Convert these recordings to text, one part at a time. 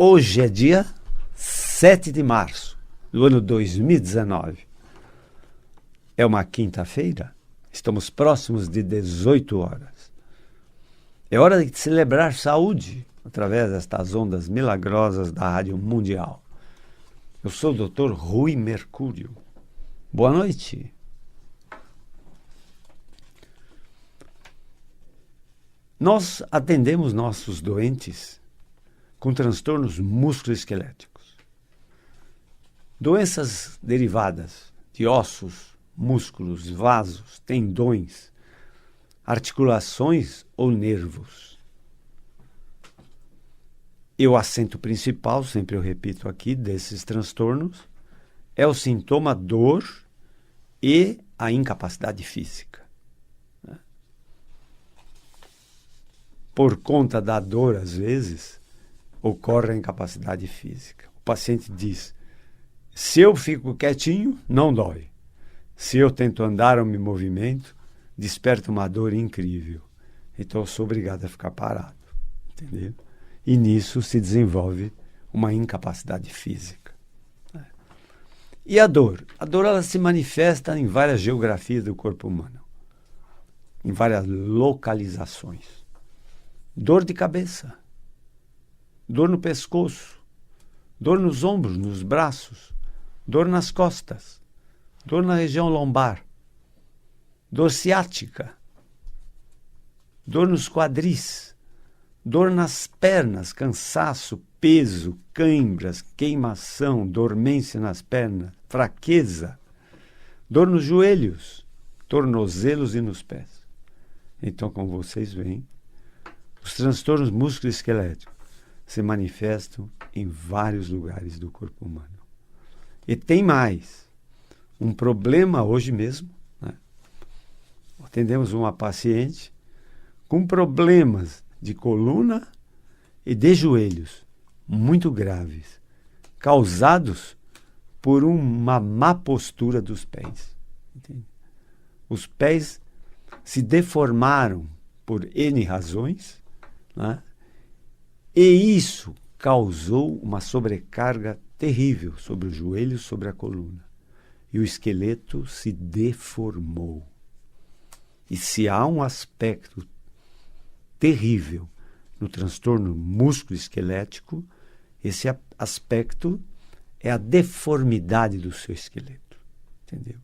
Hoje é dia 7 de março do ano 2019. É uma quinta-feira. Estamos próximos de 18 horas. É hora de celebrar saúde através destas ondas milagrosas da Rádio Mundial. Eu sou o Dr. Rui Mercúrio. Boa noite. Nós atendemos nossos doentes com transtornos musculoesqueléticos. Doenças derivadas de ossos, músculos, vasos, tendões, articulações ou nervos. E o acento principal, sempre eu repito aqui, desses transtornos é o sintoma dor e a incapacidade física. Por conta da dor, às vezes, ocorre a incapacidade física. O paciente diz: se eu fico quietinho, não dói. Se eu tento andar ou me movimento, desperta uma dor incrível. Então eu sou obrigado a ficar parado. Entendeu? E nisso se desenvolve uma incapacidade física. E a dor? A dor ela se manifesta em várias geografias do corpo humano, em várias localizações. Dor de cabeça, dor no pescoço, dor nos ombros, nos braços, dor nas costas, dor na região lombar, dor ciática, dor nos quadris, dor nas pernas, cansaço, peso, cãibras, queimação, dormência nas pernas, fraqueza, dor nos joelhos, tornozelos e nos pés. Então, como vocês veem, os transtornos musculoesqueléticos se manifestam em vários lugares do corpo humano. E tem mais. Um problema hoje mesmo, né? Atendemos uma paciente com problemas de coluna e de joelhos muito graves, causados por uma má postura dos pés. Entende? Os pés se deformaram por N razões, né? E isso causou uma sobrecarga terrível sobre os joelhos, sobre a coluna. E o esqueleto se deformou. E se há um aspecto terrível no transtorno músculo-esquelético, esse aspecto é a deformidade do seu esqueleto. Entendeu?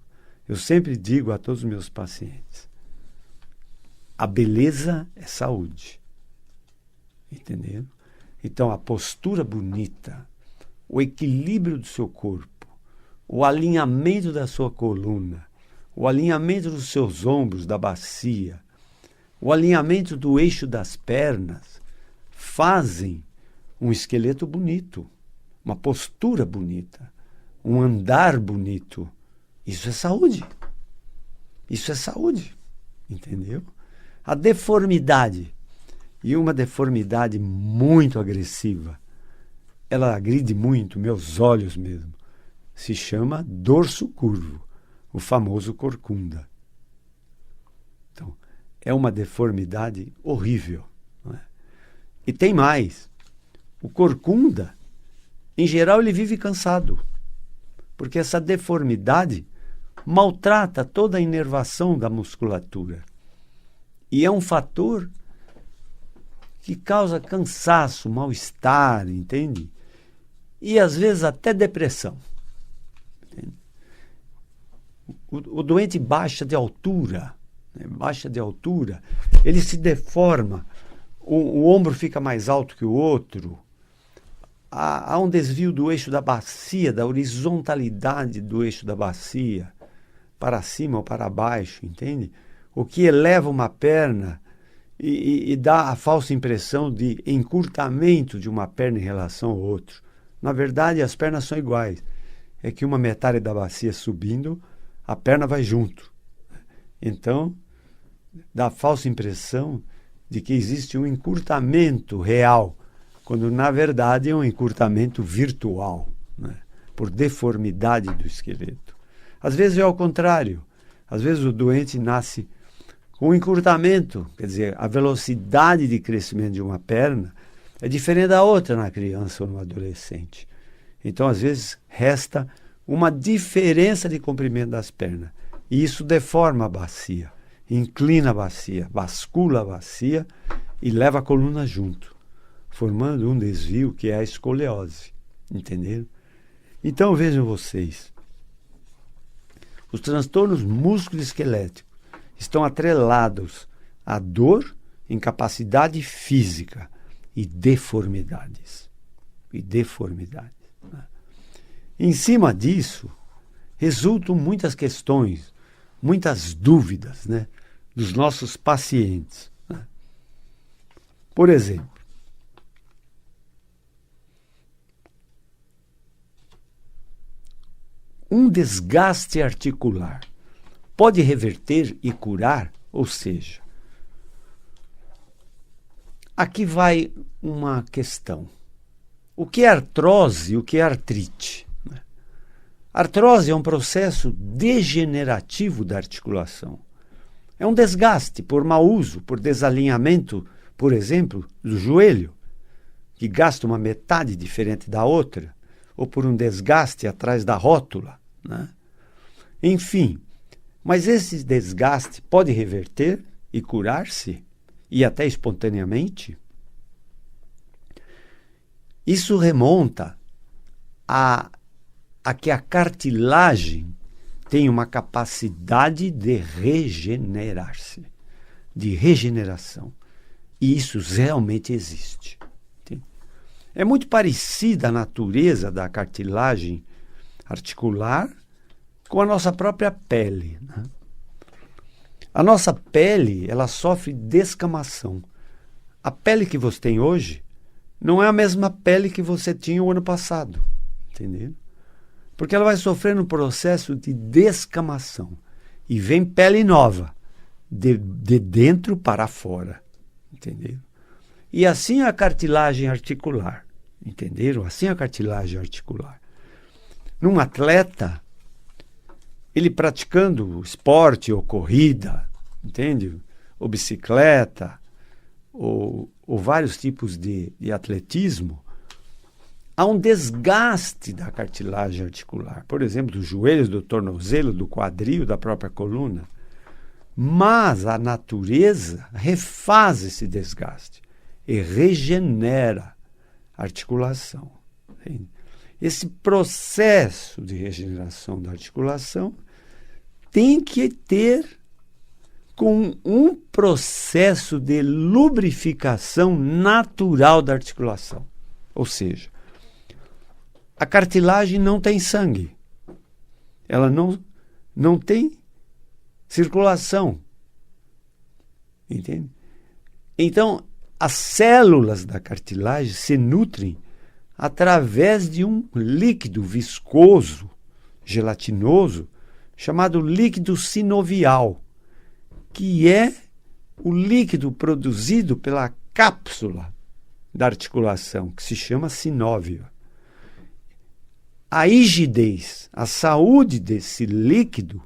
Eu sempre digo a todos os meus pacientes: a beleza é saúde. Entendeu? Então, a postura bonita, o equilíbrio do seu corpo, o alinhamento da sua coluna, o alinhamento dos seus ombros, da bacia, o alinhamento do eixo das pernas, fazem um esqueleto bonito, uma postura bonita, um andar bonito. Isso é saúde. Isso é saúde. Entendeu? A deformidade, e uma deformidade muito agressiva, ela agride muito meus olhos mesmo, se chama dorso curvo, o famoso corcunda. Então, é uma deformidade horrível. Não é? E tem mais. O corcunda, em geral, ele vive cansado, porque essa deformidade maltrata toda a inervação da musculatura. E é um fator que causa cansaço, mal-estar, entende? E às vezes até depressão. Entende? O doente baixa de altura, né? Baixa de altura, ele se deforma, o ombro fica mais alto que o outro, há um desvio do eixo da bacia, da horizontalidade do eixo da bacia, para cima ou para baixo, entende? O que eleva uma perna e dá a falsa impressão de encurtamento de uma perna em relação ao outro. Na verdade, as pernas são iguais. É que uma metade da bacia subindo, a perna vai junto. Então, dá a falsa impressão de que existe um encurtamento real, quando na verdade é um encurtamento virtual, né? Por deformidade do esqueleto. Às vezes é ao contrário. Às vezes o doente nasce com encurtamento, quer dizer, a velocidade de crescimento de uma perna é diferente da outra na criança ou no adolescente. Então, às vezes, resta uma diferença de comprimento das pernas. E isso deforma a bacia, inclina a bacia, bascula a bacia e leva a coluna junto, formando um desvio que é a escoliose. Entenderam? Então, vejam vocês. Os transtornos musculoesqueléticos estão atrelados à dor, incapacidade física e deformidades. Né? Em cima disso, resultam muitas questões, muitas dúvidas, né, dos nossos pacientes. Né? Por exemplo, um desgaste articular pode reverter e curar, ou seja, aqui vai uma questão. O que é artrose e o que é artrite? Artrose é um processo degenerativo da articulação. É um desgaste por mau uso, por desalinhamento, por exemplo, do joelho, que gasta uma metade diferente da outra, ou por um desgaste atrás da rótula. Né? Enfim, mas esse desgaste pode reverter e curar-se, e até espontaneamente. Isso remonta a que a cartilagem tem uma capacidade de regenerar-se, de regeneração. E isso realmente existe. Entende? É muito parecida a natureza da cartilagem articular com a nossa própria pele. Né? A nossa pele, ela sofre descamação. A pele que você tem hoje não é a mesma pele que você tinha o ano passado. Entendeu? Porque ela vai sofrendo um processo de descamação. E vem pele nova, de dentro para fora. Entenderam? E assim a cartilagem articular. Entenderam? Assim a cartilagem articular. Num atleta, ele praticando esporte ou corrida, entende? Ou bicicleta, ou vários tipos de atletismo, há um desgaste da cartilagem articular, por exemplo, dos joelhos, do tornozelo, do quadril, da própria coluna. Mas a natureza refaz esse desgaste e regenera a articulação. Entende? Esse processo de regeneração da articulação tem que ter com um processo de lubrificação natural da articulação. Ou seja, a cartilagem não tem sangue. Ela não tem circulação. Entende? Então, as células da cartilagem se nutrem através de um líquido viscoso, gelatinoso, chamado líquido sinovial, que é o líquido produzido pela cápsula da articulação, que se chama sinóvio. A rigidez, a saúde desse líquido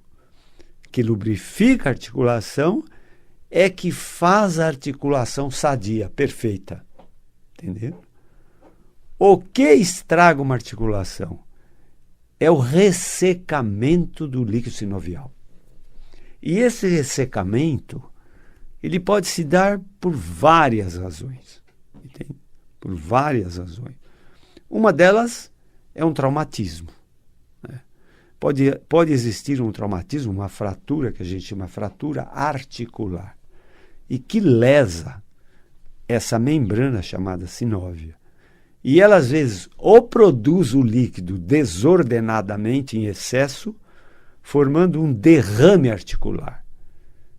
que lubrifica a articulação é que faz a articulação sadia, perfeita. Entendeu? O que estraga uma articulação? É o ressecamento do líquido sinovial. E esse ressecamento, ele pode se dar por várias razões. Entende? Por várias razões. Uma delas é um traumatismo. Né? Pode existir um traumatismo, uma fratura, que a gente chama fratura articular, e que lesa essa membrana chamada sinóvia. E ela, às vezes, ou produz o líquido desordenadamente em excesso, formando um derrame articular.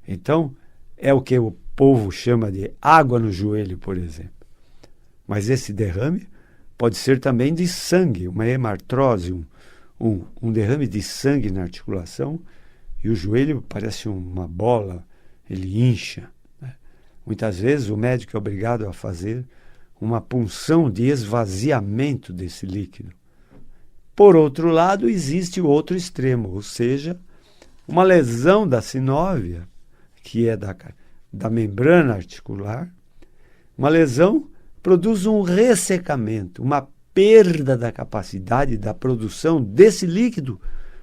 Então, é o que o povo chama de água no joelho, por exemplo. Mas esse derrame pode ser também de sangue, uma hemartrose, um derrame de sangue na articulação, e o joelho parece uma bola, ele incha. Né? Muitas vezes o médico é obrigado a fazer uma punção de esvaziamento desse líquido. Por outro lado, existe o outro extremo, ou seja, uma lesão da sinóvia, que é da membrana articular, uma lesão produz um ressecamento, uma perda da capacidade da produção desse líquido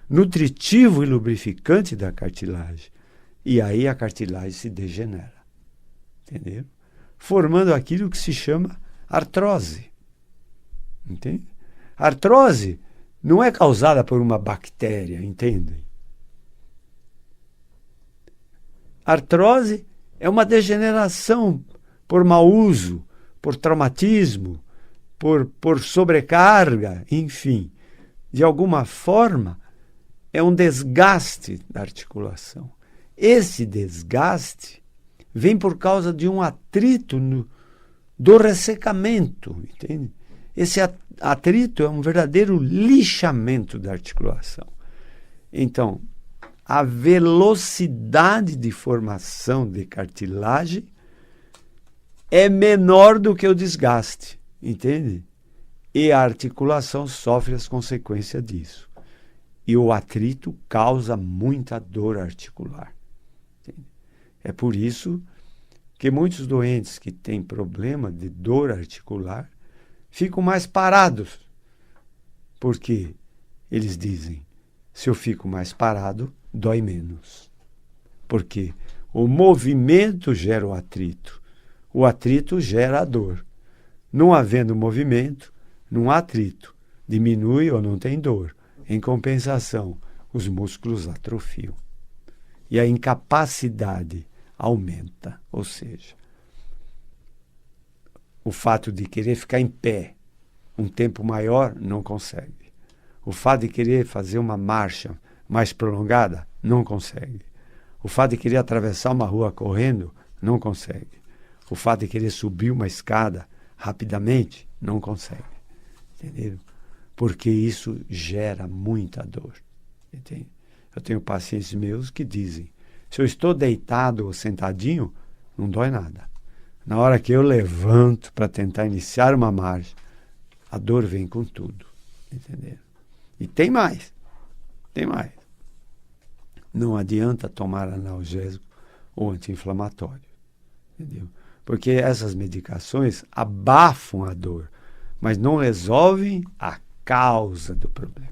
nutritivo e lubrificante da cartilagem. E aí a cartilagem se degenera. Entendeu? Formando aquilo que se chama artrose. Entende? A artrose não é causada por uma bactéria, entendem? Artrose é uma degeneração por mau uso, por traumatismo, por sobrecarga, enfim. De alguma forma, é um desgaste da articulação. Esse desgaste vem por causa de um atrito do ressecamento, entende? Esse atrito é um verdadeiro lixamento da articulação. Então, a velocidade de formação de cartilagem é menor do que o desgaste, entende? E a articulação sofre as consequências disso. E o atrito causa muita dor articular. Entende? É por isso que muitos doentes que têm problema de dor articular ficam mais parados. Porque eles dizem, se eu fico mais parado, dói menos. Porque o movimento gera o atrito gera a dor. Não havendo movimento, não há atrito. Diminui ou não tem dor. Em compensação, os músculos atrofiam. E a incapacidade aumenta. Ou seja, o fato de querer ficar em pé um tempo maior, não consegue. O fato de querer fazer uma marcha mais prolongada, não consegue. O fato de querer atravessar uma rua correndo, não consegue. O fato de querer subir uma escada rapidamente, não consegue. Entendeu? Porque isso gera muita dor. Entende? Eu tenho pacientes meus que dizem, se eu estou deitado ou sentadinho, não dói nada. Na hora que eu levanto para tentar iniciar uma marcha, a dor vem com tudo. Entendeu? E tem mais. Tem mais. Não adianta tomar analgésico ou anti-inflamatório. Entendeu? Porque essas medicações abafam a dor, mas não resolvem a causa do problema.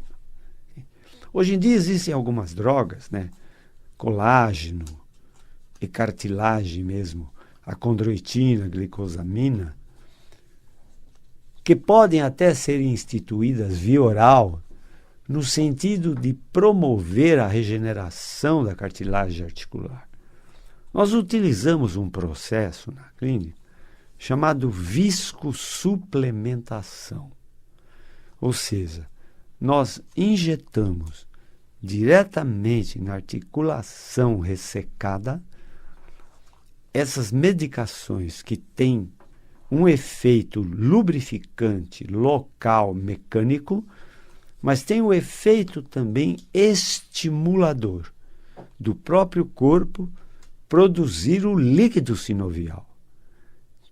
Hoje em dia existem algumas drogas, né? Colágeno e cartilagem mesmo, a condroitina, a glicosamina, que podem até ser instituídas via oral, no sentido de promover a regeneração da cartilagem articular. Nós utilizamos um processo na clínica chamado viscosuplementação. Ou seja, nós injetamos diretamente na articulação ressecada essas medicações que têm um efeito lubrificante local mecânico, mas tem um efeito também estimulador do próprio corpo produzir o líquido sinovial,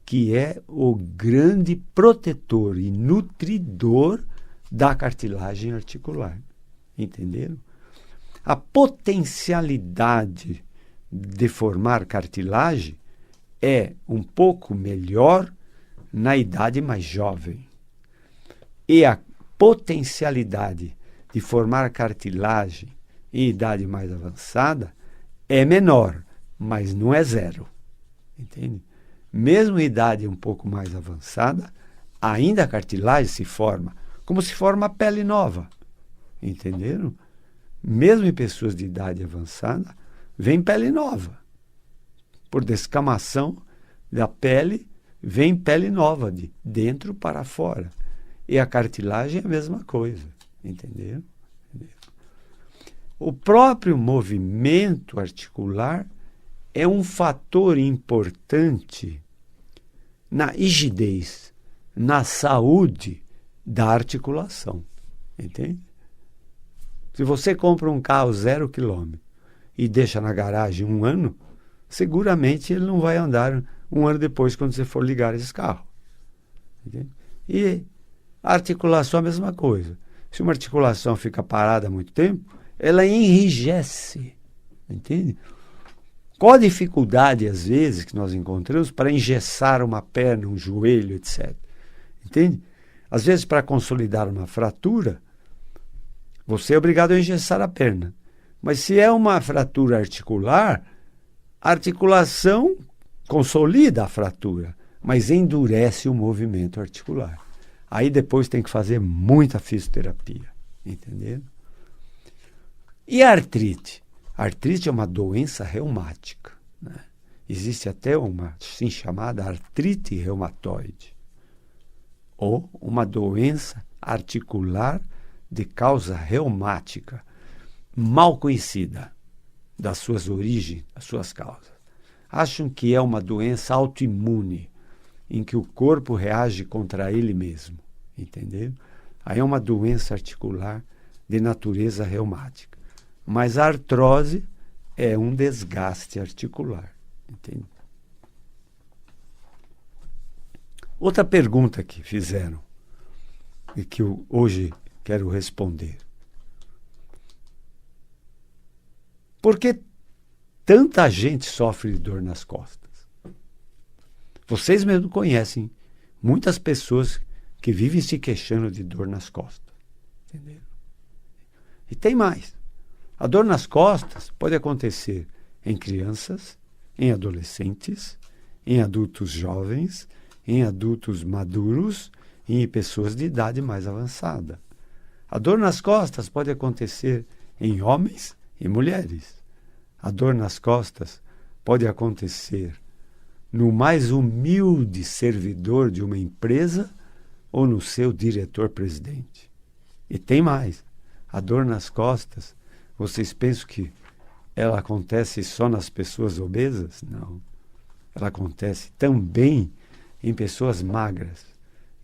que é o grande protetor e nutridor da cartilagem articular. Entenderam? A potencialidade de formar cartilagem é um pouco melhor na idade mais jovem. E a potencialidade de formar cartilagem em idade mais avançada é menor, mas não é zero. Entende? Mesmo em idade um pouco mais avançada, ainda a cartilagem se forma, como se forma a pele nova. Entenderam? Mesmo em pessoas de idade avançada, vem pele nova. Por descamação da pele, vem pele nova, de dentro para fora. E a cartilagem é a mesma coisa. Entenderam? O próprio movimento articular é um fator importante na rigidez, na saúde da articulação. Entende? Se você compra um carro 0 km e deixa na garagem 1 ano, seguramente ele não vai andar 1 ano depois quando você for ligar esse carro. Entende? E a articulação é a mesma coisa. Se uma articulação fica parada há muito tempo, ela enrijece. Entende? Qual a dificuldade, às vezes, que nós encontramos para engessar uma perna, um joelho, etc. Entende? Às vezes, para consolidar uma fratura, você é obrigado a engessar a perna. Mas se é uma fratura articular, a articulação consolida a fratura, mas endurece o movimento articular. Aí depois tem que fazer muita fisioterapia, entendeu? E a artrite? A artrite é uma doença reumática, né? Existe até uma assim chamada artrite reumatoide, ou uma doença articular de causa reumática, mal conhecida das suas origens, das suas causas. Acham que é uma doença autoimune, em que o corpo reage contra ele mesmo, entendeu? Aí é uma doença articular de natureza reumática. Mas a artrose é um desgaste articular, entende? Outra pergunta que fizeram, e que eu hoje quero responder. Por que tanta gente sofre de dor nas costas? Vocês mesmo conhecem muitas pessoas que vivem se queixando de dor nas costas. Entendeu? E tem mais. A dor nas costas pode acontecer em crianças, em adolescentes, em adultos jovens, em adultos maduros e em pessoas de idade mais avançada. A dor nas costas pode acontecer em homens e mulheres. A dor nas costas pode acontecer no mais humilde servidor de uma empresa ou no seu diretor-presidente. E tem mais. A dor nas costas, vocês pensam que ela acontece só nas pessoas obesas? Não. Ela acontece também em pessoas magras.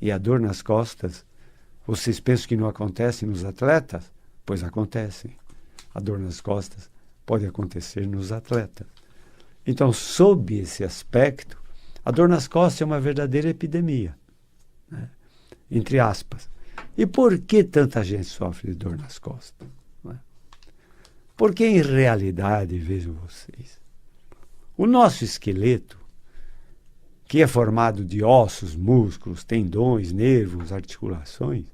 E a dor nas costas, vocês pensam que não acontece nos atletas? Pois acontece. A dor nas costas pode acontecer nos atletas. Então, sob esse aspecto, a dor nas costas é uma verdadeira epidemia, né? Entre aspas. E por que tanta gente sofre de dor nas costas? Né? Porque, em realidade, vejam vocês, o nosso esqueleto, que é formado de ossos, músculos, tendões, nervos, articulações,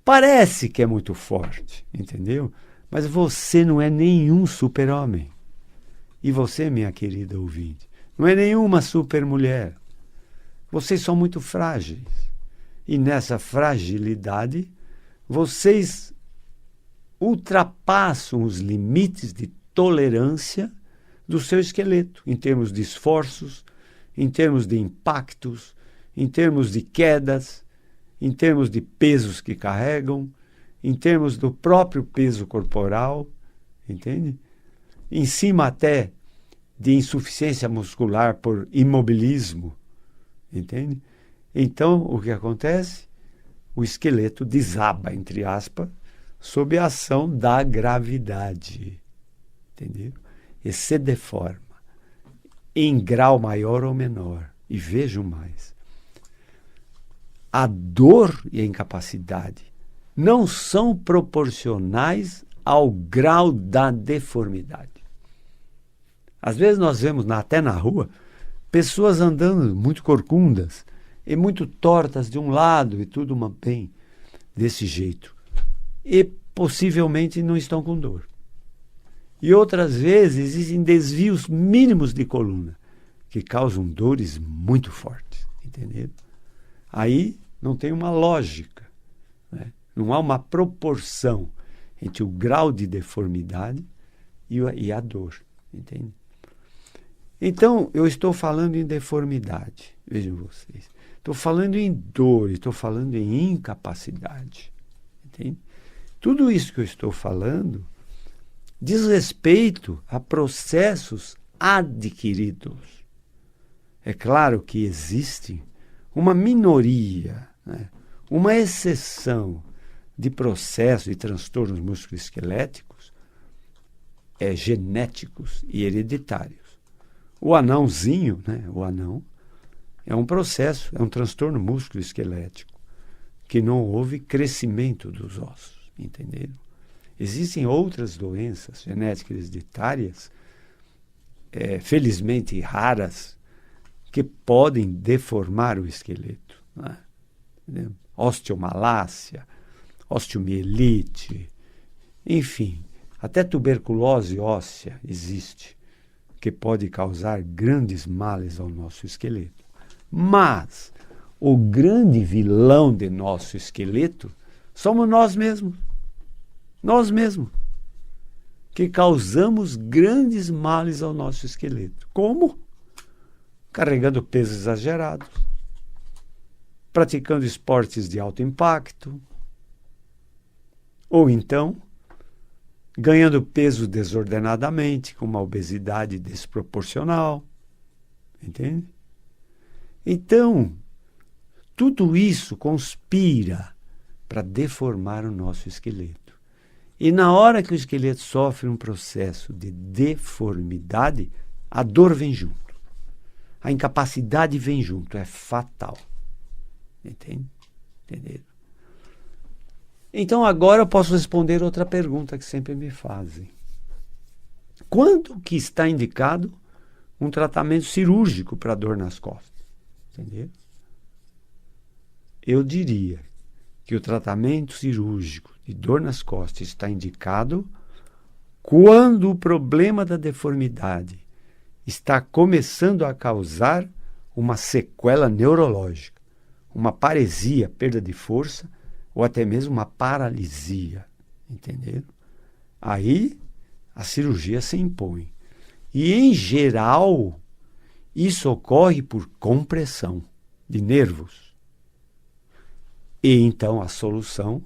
parece que é muito forte, entendeu? Mas você não é nenhum super-homem. E você, minha querida ouvinte, não é nenhuma super-mulher. Vocês são muito frágeis. E nessa fragilidade, vocês ultrapassam os limites de tolerância do seu esqueleto, em termos de esforços, em termos de impactos, em termos de quedas, em termos de pesos que carregam, em termos do próprio peso corporal, entende? Em cima até de insuficiência muscular por imobilismo, entende? Então, o que acontece? O esqueleto desaba, entre aspas, sob a ação da gravidade, entendeu? E se deforma, em grau maior ou menor. E vejam mais, a dor e a incapacidade não são proporcionais ao grau da deformidade. Às vezes nós vemos, até na rua, pessoas andando muito corcundas e muito tortas de um lado e tudo bem desse jeito. E possivelmente não estão com dor. E outras vezes existem desvios mínimos de coluna que causam dores muito fortes, entendeu? Aí não tem uma lógica, né? Não há uma proporção entre o grau de deformidade e a dor, entende? Então, eu estou falando em deformidade, vejam vocês. Estou falando em dor, estou falando em incapacidade, entende? Tudo isso que eu estou falando diz respeito a processos adquiridos. É claro que existe uma minoria, né? Uma exceção de processos e transtornos musculoesqueléticos genéticos e hereditários. O anãozinho, né? O anão, é um processo, é um transtorno musculoesquelético, que não houve crescimento dos ossos, entenderam? Existem outras doenças genéticas hereditárias felizmente raras, que podem deformar o esqueleto, né? Entendeu? Osteomalácia, osteomielite, enfim, até tuberculose óssea existe, que pode causar grandes males ao nosso esqueleto. Mas o grande vilão de nosso esqueleto somos nós mesmos. Nós mesmos. Que causamos grandes males ao nosso esqueleto. Como? Carregando pesos exagerados, praticando esportes de alto impacto, ou então ganhando peso desordenadamente, com uma obesidade desproporcional. Entende? Então, tudo isso conspira para deformar o nosso esqueleto. E na hora que o esqueleto sofre um processo de deformidade, a dor vem junto. A incapacidade vem junto, é fatal. Entende? Entenderam? Então agora eu posso responder outra pergunta que sempre me fazem. Quando que está indicado um tratamento cirúrgico para dor nas costas? Entendeu? Eu diria que o tratamento cirúrgico de dor nas costas está indicado quando o problema da deformidade está começando a causar uma sequela neurológica, uma paresia, perda de força, ou até mesmo uma paralisia. Entenderam? Aí a cirurgia se impõe. E, em geral, isso ocorre por compressão de nervos. E então a solução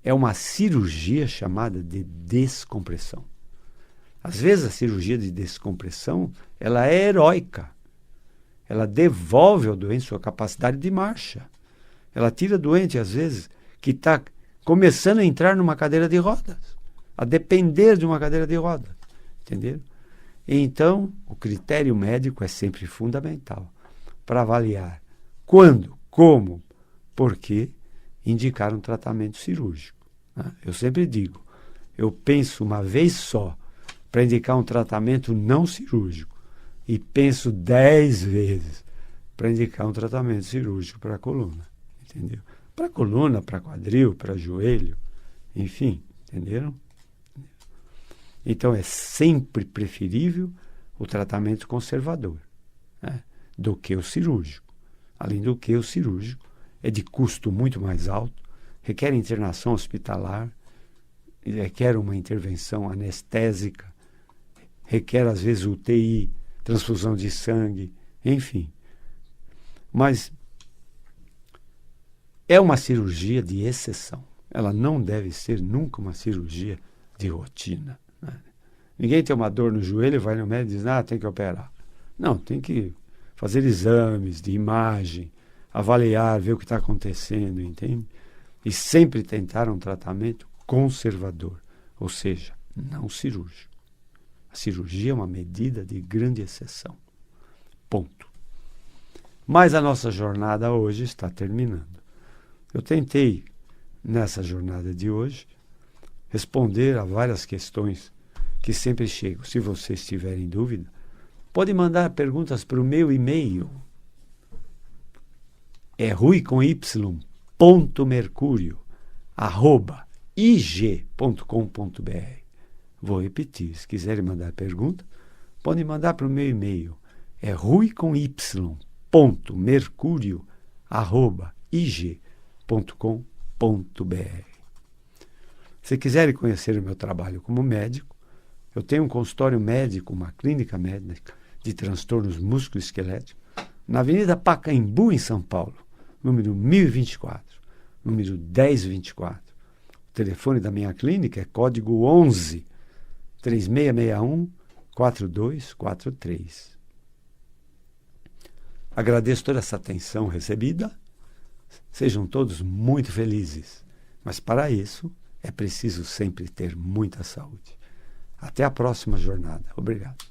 é uma cirurgia chamada de descompressão. Às vezes a cirurgia de descompressão ela é heróica. Ela devolve ao doente sua capacidade de marcha. Ela tira o doente, às vezes, que está começando a entrar numa cadeira de rodas, a depender de uma cadeira de rodas. Entenderam? Então, o critério médico é sempre fundamental para avaliar quando, como, por que indicar um tratamento cirúrgico. Né? Eu sempre digo, eu penso uma vez só para indicar um tratamento não cirúrgico e penso 10 vezes para indicar um tratamento cirúrgico para a coluna. Entendeu? Para coluna, para quadril, para joelho, enfim, entenderam? Então é sempre preferível o tratamento conservador, né, do que o cirúrgico. Além do que o cirúrgico é de custo muito mais alto, requer internação hospitalar, requer uma intervenção anestésica, requer às vezes UTI, transfusão de sangue, enfim. Mas é uma cirurgia de exceção. Ela não deve ser nunca uma cirurgia de rotina. Né? Ninguém tem uma dor no joelho e vai no médico e diz, tem que operar. Não, tem que fazer exames de imagem, avaliar, ver o que está acontecendo, entende? E sempre tentar um tratamento conservador, ou seja, não cirúrgico. A cirurgia é uma medida de grande exceção. Ponto. Mas a nossa jornada hoje está terminando. Eu tentei, nessa jornada de hoje, responder a várias questões que sempre chegam. Se vocês tiverem dúvida, pode mandar perguntas para o meu e-mail. É rui.mercurio@ig.com.br. Vou repetir, se quiserem mandar pergunta, podem mandar para o meu e-mail. É rui.mercurio@ig.com.br. Se quiserem conhecer o meu trabalho como médico, eu tenho um consultório médico, uma clínica médica de transtornos musculoesqueléticos, na Avenida Pacaembu, em São Paulo, número 1024, número 1024. O telefone da minha clínica é código 11 3661 4243. Agradeço toda essa atenção recebida. Sejam todos muito felizes. Mas para isso é preciso sempre ter muita saúde. Até a próxima jornada. Obrigado.